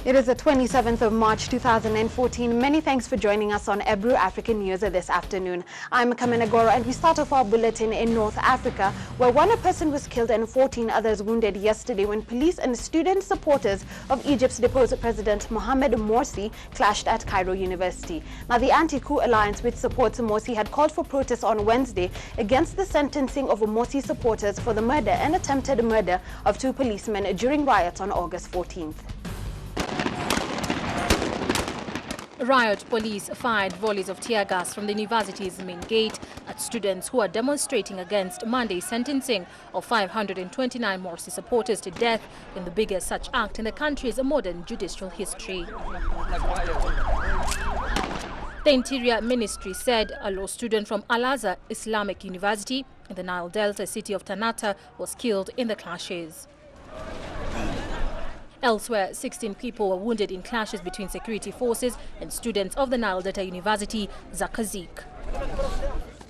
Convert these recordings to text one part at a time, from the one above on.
It is the 27th of March 2014. Many thanks for joining us on Ebru African News this afternoon. I'm Kamene Goro, and we start off our bulletin in North Africa, where one person was killed and 14 others wounded yesterday when police and student supporters of Egypt's deposed President Mohamed Morsi clashed at Cairo University. Now, the anti-coup alliance which supports Morsi had called for protests on Wednesday against the sentencing of Morsi supporters for the murder and attempted murder of two policemen during riots on August 14th. Riot police fired volleys of tear gas from the university's main gate at students who are demonstrating against Monday's sentencing of 529 Morsi supporters to death in the biggest such act in the country's modern judicial history. The Interior Ministry said a law student from Al-Azhar Islamic University in the Nile Delta city of Tannata was killed in the clashes. Elsewhere, 16 people were wounded in clashes between security forces and students of the Nile Delta University, Zakazik.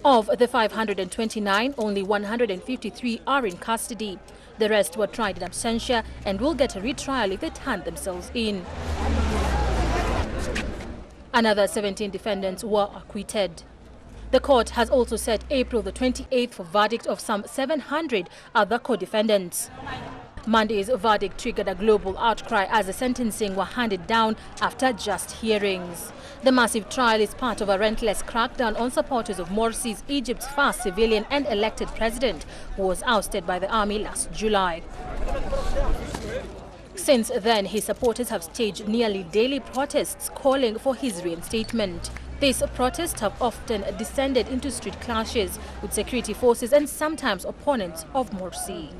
Of the 529, only 153 are in custody. The rest were tried in absentia and will get a retrial if they turn themselves in. Another 17 defendants were acquitted. The court has also set April the 28th for verdict of some 700 other co-defendants. Monday's verdict triggered a global outcry as the sentencing were handed down after just hearings. The massive trial is part of a relentless crackdown on supporters of Morsi's, Egypt's first civilian and elected president, who was ousted by the army last July. Since then, his supporters have staged nearly daily protests calling for his reinstatement. These protests have often descended into street clashes with security forces and sometimes opponents of Morsi.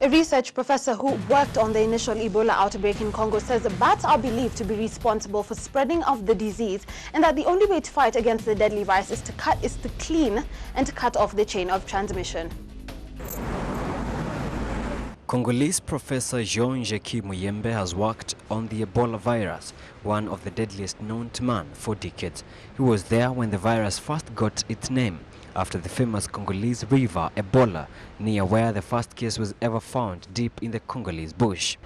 A research professor who worked on the initial Ebola outbreak in Congo says the bats are believed to be responsible for spreading of the disease, and that the only way to fight against the deadly virus is to clean and to cut off the chain of transmission. Congolese Professor Jean-Jacques Muyembe has worked on the Ebola virus, one of the deadliest known to man, for decades. He was there when the virus first got its name, after the famous Congolese river Ebola, near where the first case was ever found deep in the Congolese bush.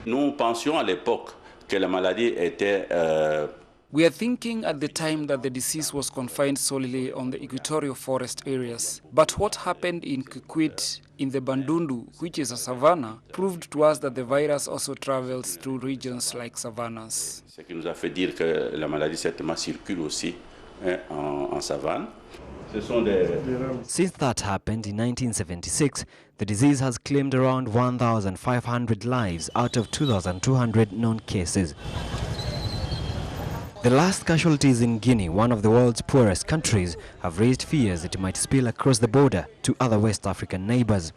Nous pensions à l'époque que la maladie était We are thinking at the time that the disease was confined solely on the equatorial forest areas. But what happened in Kikwit, in the Bandundu, which is a savanna, proved to us that the virus also travels through regions like savannas. Ce qui nous a fait dire que la maladie certainement circule aussi en savane. Since that happened in 1976, the disease has claimed around 1,500 lives out of 2,200 known cases. The last casualties in Guinea, one of the world's poorest countries, have raised fears it might spill across the border to other West African neighbors.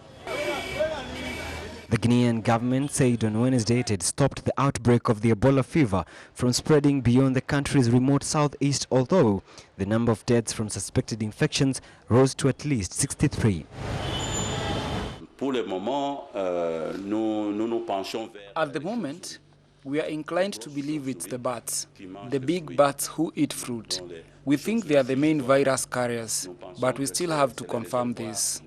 The Guinean government said on Wednesday it had stopped the outbreak of the Ebola fever from spreading beyond the country's remote southeast, although the number of deaths from suspected infections rose to at least 63. At the moment, we are inclined to believe it's the bats, the big bats who eat fruit. We think they are the main virus carriers, but we still have to confirm this.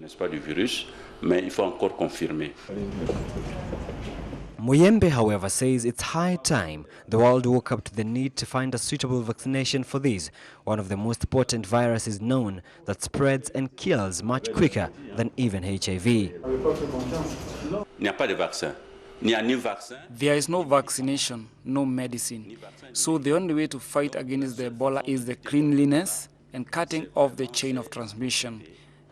Muyembe, however, says it's high time the world woke up to the need to find a suitable vaccination for this, one of the most potent viruses known that spreads and kills much quicker than even HIV. There is no vaccination, no medicine. So the only way to fight against the Ebola is the cleanliness and cutting off the chain of transmission,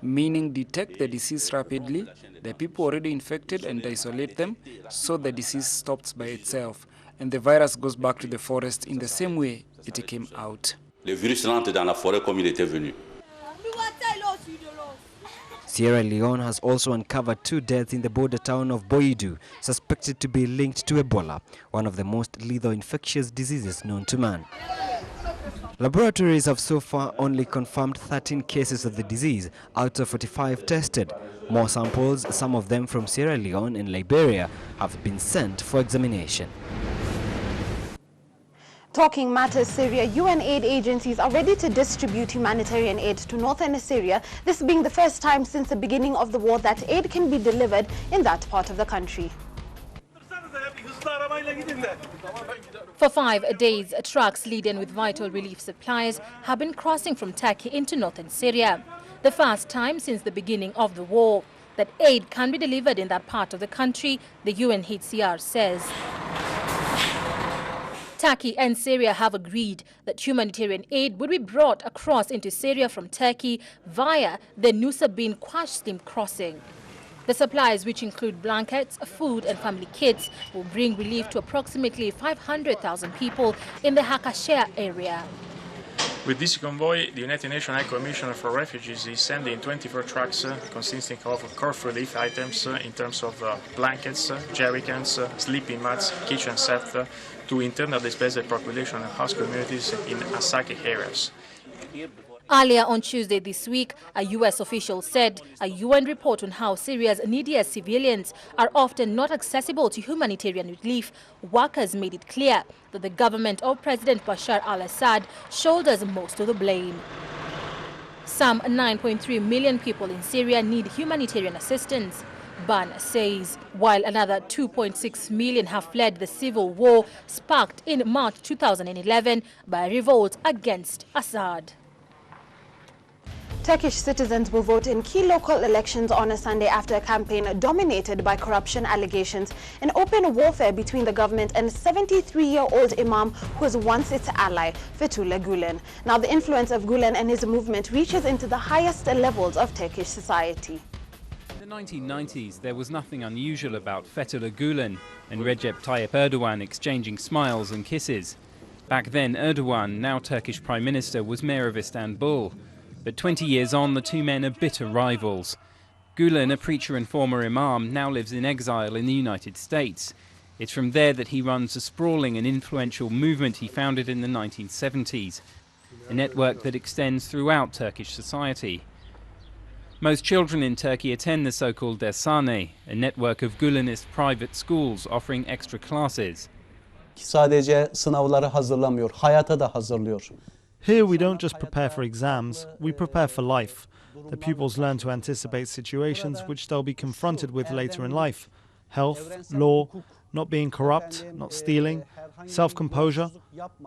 meaning detect the disease rapidly, the people already infected, and isolate them so the disease stops by itself and the virus goes back to the forest in the same way it came out. Le virus rentre dans la forêt comme il était venu. Sierra Leone has also uncovered 2 deaths in the border town of Boidu, suspected to be linked to Ebola, one of the most lethal infectious diseases known to man. Laboratories have so far only confirmed 13 cases of the disease out of 45 tested. More samples, some of them from Sierra Leone and Liberia, have been sent for examination. Talking matters Syria, UN aid agencies are ready to distribute humanitarian aid to northern Syria, this being the first time since the beginning of the war that aid can be delivered in that part of the country. For 5 days, trucks laden with vital relief supplies have been crossing from Turkey into northern Syria, the first time since the beginning of the war that aid can be delivered in that part of the country, the UNHCR says. Turkey and Syria have agreed that humanitarian aid would be brought across into Syria from Turkey via the Nusaybin Qashtim crossing. The supplies, which include blankets, food and family kits, will bring relief to approximately 500,000 people in the Hakasher area. With this convoy, the United Nations High Commissioner for Refugees is sending 24 trucks consisting of core relief items in terms of blankets, jerrycans, sleeping mats, kitchen set to internally displaced population and host communities in Asaki areas. Earlier on Tuesday this week, a U.S. official said a UN report on how Syria's neediest civilians are often not accessible to humanitarian relief workers made it clear that the government of President Bashar al-Assad shoulders most of the blame. Some 9.3 million people in Syria need humanitarian assistance, Ban says, while another 2.6 million have fled the civil war sparked in March 2011 by a revolt against Assad. Turkish citizens will vote in key local elections on a Sunday after a campaign dominated by corruption allegations and open warfare between the government and 73-year-old imam who was once its ally, Fethullah Gulen. Now the influence of Gulen and his movement reaches into the highest levels of Turkish society. In the 1990s, there was nothing unusual about Fethullah Gulen and Recep Tayyip Erdogan exchanging smiles and kisses. Back then, Erdogan, now Turkish Prime Minister, was mayor of Istanbul. But 20 years on, the two men are bitter rivals. Gulen, a preacher and former imam, now lives in exile in the United States. It's from there that he runs a sprawling and influential movement he founded in the 1970s, a network that extends throughout Turkish society. Most children in Turkey attend the so-called Dersane, a network of Gulenist private schools offering extra classes. Sadece sınavları hazırlamıyor, hayata da hazırlıyor. Here we don't just prepare for exams, we prepare for life. The pupils learn to anticipate situations which they'll be confronted with later in life. Health, law, not being corrupt, not stealing, self-composure.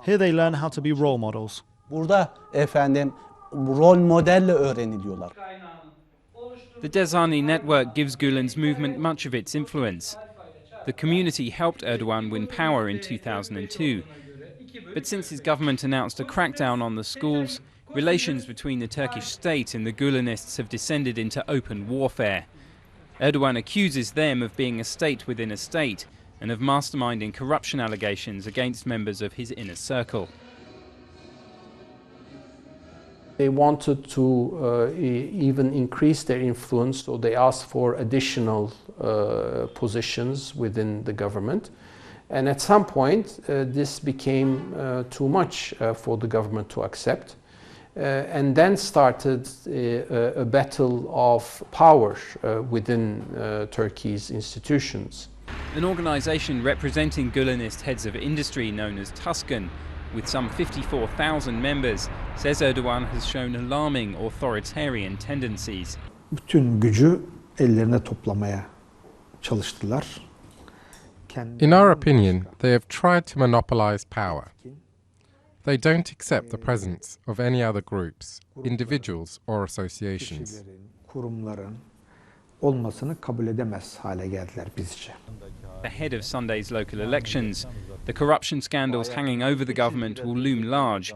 Here they learn how to be role models. Burada rol modelle öğreniliyorlar. The Derzani network gives Gulen's movement much of its influence. The community helped Erdogan win power in 2002. But since his government announced a crackdown on the schools, relations between the Turkish state and the Gulenists have descended into open warfare. Erdogan accuses them of being a state within a state and of masterminding corruption allegations against members of his inner circle. They wanted to even increase their influence, so they asked for additional positions within the government. And at some point, this became too much for the government to accept. And then started a battle of power within Turkey's institutions. An organization representing Gulenist heads of industry known as Tuscan, with some 54,000 members, says Erdogan has shown alarming authoritarian tendencies. Bütün gücü ellerine toplamaya çalıştılar. In our opinion, they have tried to monopolize power. They don't accept the presence of any other groups, individuals or associations. Kurumların olmasını kabul edemez hale geldiler bizce. Ahead of Sunday's local elections, the corruption scandals hanging over the government will loom large.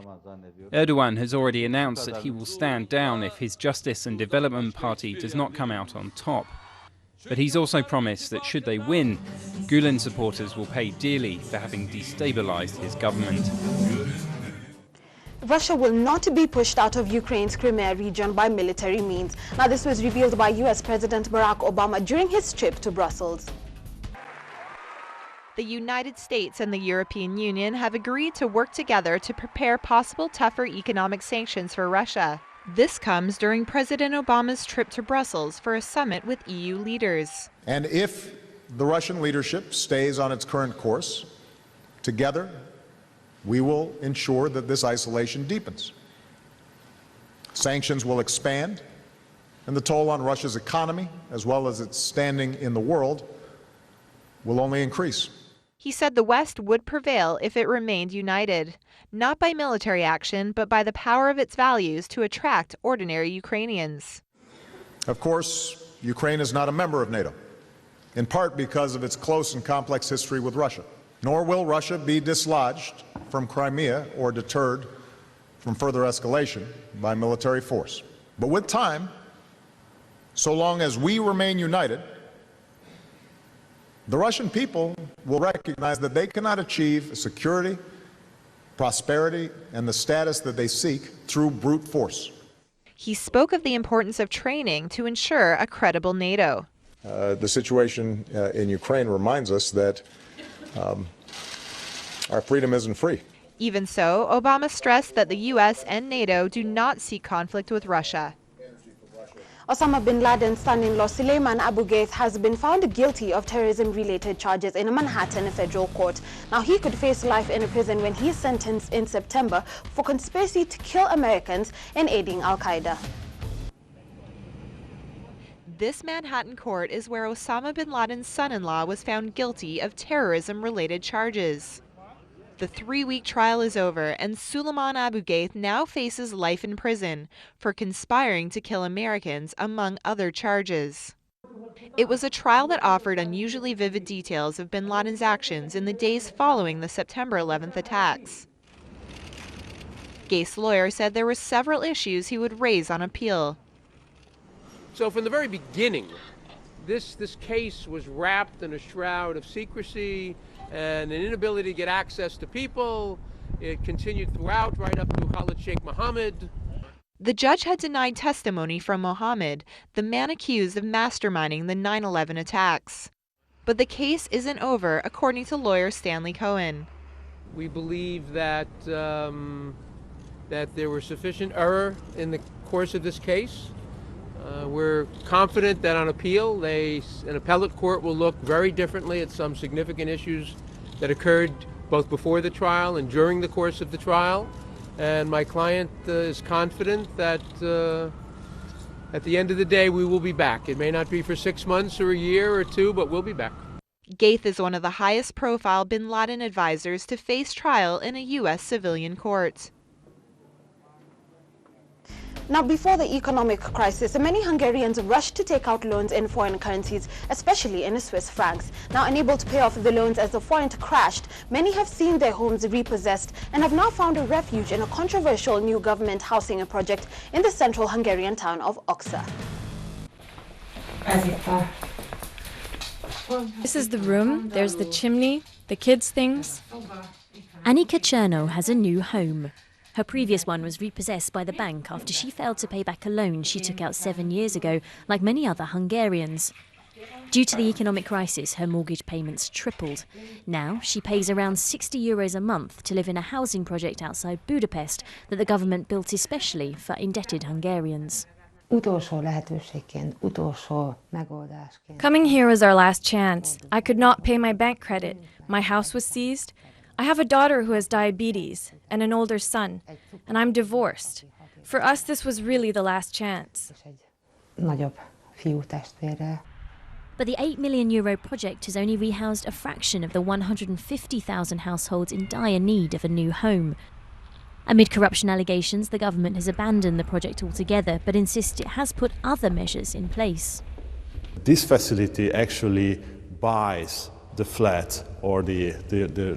Erdogan has already announced that he will stand down if his Justice and Development Party does not come out on top. But he's also promised that should they win, Gulen supporters will pay dearly for having destabilized his government. Russia will not be pushed out of Ukraine's Crimea region by military means. Now, this was revealed by US President Barack Obama during his trip to Brussels. The United States and the European Union have agreed to work together to prepare possible tougher economic sanctions for Russia. This comes during President Obama's trip to Brussels for a summit with EU leaders. And if the Russian leadership stays on its current course, together we will ensure that this isolation deepens. Sanctions will expand, and the toll on Russia's economy, as well as its standing in the world, will only increase. He said the West would prevail if it remained united, not by military action, but by the power of its values to attract ordinary Ukrainians. Of course, Ukraine is not a member of NATO, in part because of its close and complex history with Russia. Nor will Russia be dislodged from Crimea or deterred from further escalation by military force. But with time, so long as we remain united, the Russian people will recognize that they cannot achieve security, prosperity, and the status that they seek through brute force. He spoke of the importance of training to ensure a credible NATO. The situation in Ukraine reminds us that our freedom isn't free. Even so, Obama stressed that the U.S. and NATO do not seek conflict with Russia. Osama bin Laden's son-in-law Suleiman Abu Ghaith has been found guilty of terrorism-related charges in a Manhattan federal court. Now, he could face life in prison when he is sentenced in September for conspiracy to kill Americans and aiding al-Qaeda. This Manhattan court is where Osama bin Laden's son-in-law was found guilty of terrorism-related charges. The 3-week trial is over, and Suleiman Abu Ghaith now faces life in prison for conspiring to kill Americans, among other charges. It was a trial that offered unusually vivid details of bin Laden's actions in the days following the September 11th attacks. Ghaith's lawyer said there were several issues he would raise on appeal. So from the very beginning, this case was wrapped in a shroud of secrecy and an inability to get access to people. It continued throughout, right up to Khalid Sheikh Mohammed. The judge had denied testimony from Mohammed, the man accused of masterminding the 9/11 attacks. But the case isn't over, according to lawyer Stanley Cohen. We believe that that there was sufficient error in the course of this case. We're confident that on appeal, an appellate court will look very differently at some significant issues that occurred both before the trial and during the course of the trial. And my client is confident that at the end of the day, we will be back. It may not be for 6 months or a year or two, but we'll be back. Ghaith is one of the highest profile bin Laden advisors to face trial in a U.S. civilian court. Now, before the economic crisis, many Hungarians rushed to take out loans in foreign currencies, especially in Swiss francs. Now, unable to pay off the loans as the forint crashed, many have seen their homes repossessed and have now found a refuge in a controversial new government housing project in the central Hungarian town of Oxa. This is the room, there's the chimney, the kids' things. Annika Cherno has a new home. Her previous one was repossessed by the bank after she failed to pay back a loan she took out 7 years ago, like many other Hungarians. Due to the economic crisis, her mortgage payments tripled. Now she pays around €60 a month to live in a housing project outside Budapest that the government built especially for indebted Hungarians. Coming here was our last chance. I could not pay my bank credit. My house was seized. I have a daughter who has diabetes and an older son, and I'm divorced. For us, this was really the last chance. But the €8 million project has only rehoused a fraction of the 150,000 households in dire need of a new home. Amid corruption allegations, the government has abandoned the project altogether, but insists it has put other measures in place. This facility actually buys the flat or the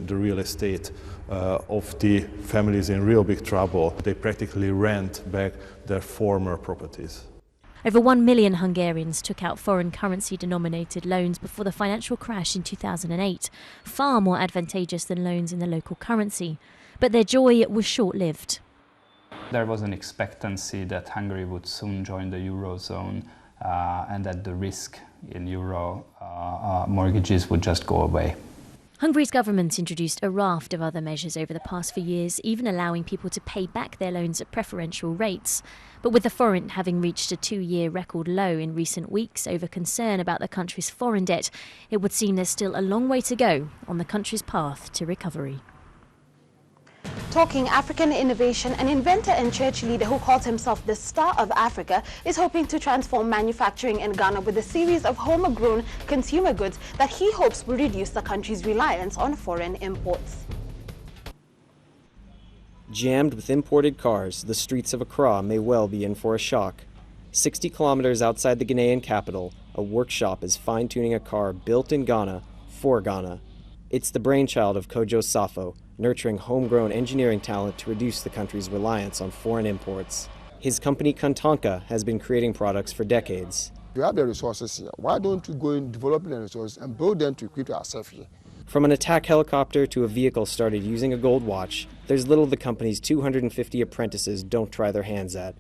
real estate of the families in real big trouble. They practically rent back their former properties. Over 1 million Hungarians took out foreign currency-denominated loans before the financial crash in 2008, far more advantageous than loans in the local currency. But their joy was short-lived. There was an expectancy that Hungary would soon join the Eurozone and that the risk in euro mortgages would just go away. Hungary's government introduced a raft of other measures over the past few years, even allowing people to pay back their loans at preferential rates. But with the forint having reached a 2-year record low in recent weeks over concern about the country's foreign debt, it would seem there's still a long way to go on the country's path to recovery. talking African innovation, an inventor and church leader who calls himself the Star of Africa is hoping to transform manufacturing in Ghana with a series of homegrown consumer goods that he hopes will reduce the country's reliance on foreign imports. Jammed with imported cars, the streets of Accra may well be in for a shock. 60 kilometers outside the Ghanaian capital, a workshop is fine-tuning a car built in Ghana for Ghana. It's the brainchild of Kojo Safo, nurturing homegrown engineering talent to reduce the country's reliance on foreign imports. His company Kantanka has been creating products for decades. We have the resources here. Why don't we go and develop the resources and build them to equip ourselves here? From an attack helicopter to a vehicle started using a gold watch, there's little the company's 250 apprentices don't try their hands at.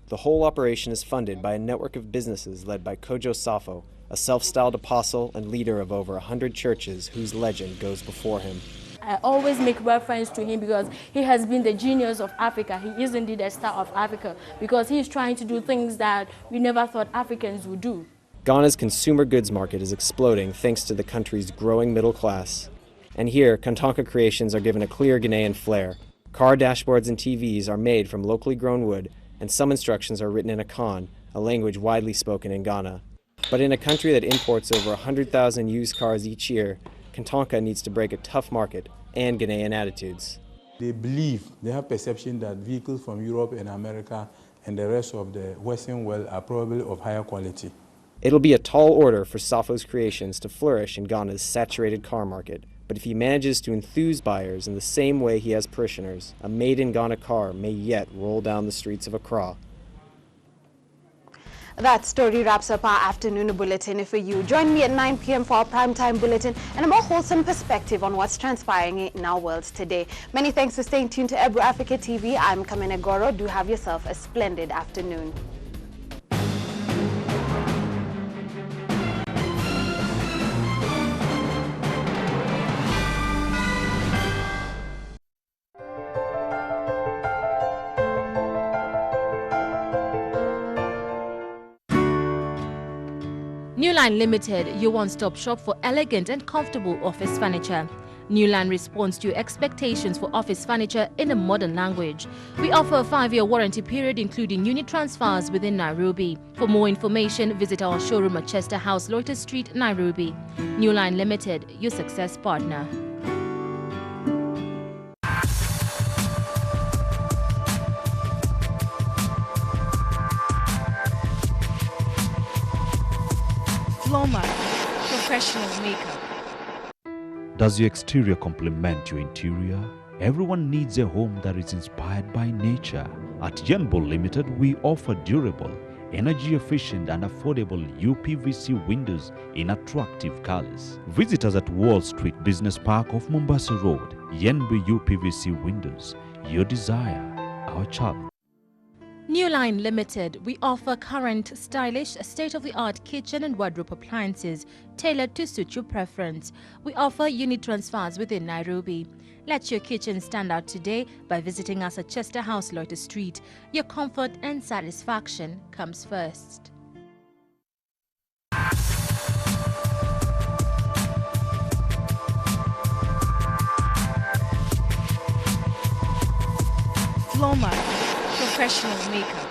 The whole operation is funded by a network of businesses led by Kojo Safo, a self-styled apostle and leader of over 100 churches whose legend goes before him. I always make reference to him because he has been the genius of Africa. He is indeed a star of Africa because he is trying to do things that we never thought Africans would do. Ghana's consumer goods market is exploding thanks to the country's growing middle class. And here, Kantanka creations are given a clear Ghanaian flair. Car dashboards and TVs are made from locally grown wood, and some instructions are written in Akan, a language widely spoken in Ghana. But in a country that imports over 100,000 used cars each year, Kantanka needs to break a tough market and Ghanaian attitudes. They believe, they have perception that vehicles from Europe and America and the rest of the Western world are probably of higher quality. It'll be a tall order for Safo's creations to flourish in Ghana's saturated car market. But if he manages to enthuse buyers in the same way he has parishioners, a made-in-Ghana car may yet roll down the streets of Accra. That story wraps up our afternoon bulletin for you. Join me at 9 p.m. for our primetime bulletin and a more wholesome perspective on what's transpiring in our world today. Many thanks for staying tuned to Ebru Africa TV. I'm Kamene Goro. Do have yourself a splendid afternoon. Newline Limited, your one-stop shop for elegant and comfortable office furniture. Newline responds to your expectations for office furniture in a modern language. We offer a 5-year warranty period including unit transfers within Nairobi. For more information, visit our showroom at Chester House, Lotus Street, Nairobi. Newline Limited, your success partner. Floma, professional makeup. Does your exterior complement your interior? Everyone needs a home that is inspired by nature. At Yenbo Limited, we offer durable, energy-efficient and affordable UPVC windows in attractive colors. Visit us at Wall Street Business Park off Mombasa Road. Yenbo UPVC windows, your desire, our challenge. Newline Limited, we offer current, stylish, state-of-the-art kitchen and wardrobe appliances tailored to suit your preference. We offer unit transfers within Nairobi. Let your kitchen stand out today by visiting us at Chester House, Lotus Street. Your comfort and satisfaction comes first. Floma, professional makeup.